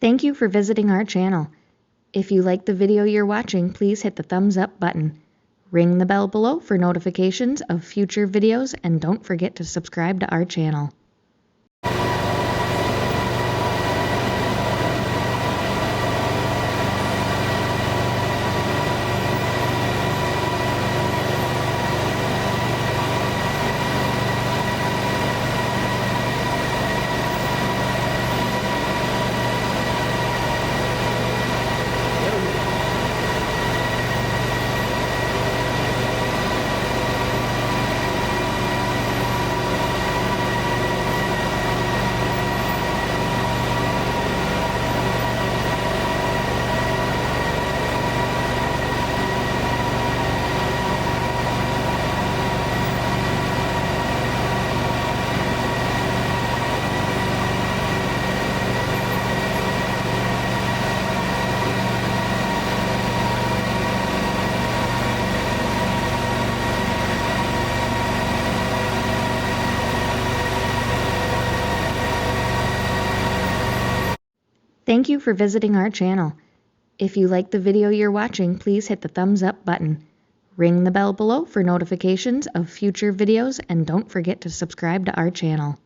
Thank you for visiting our channel. If you like the video you're watching, please hit the thumbs up button. Ring the bell below for notifications of future videos and don't forget to subscribe to our channel. Thank you for visiting our channel. If you like the video you're watching, please hit the thumbs up button. Ring the bell below for notifications of future videos and don't forget to subscribe to our channel.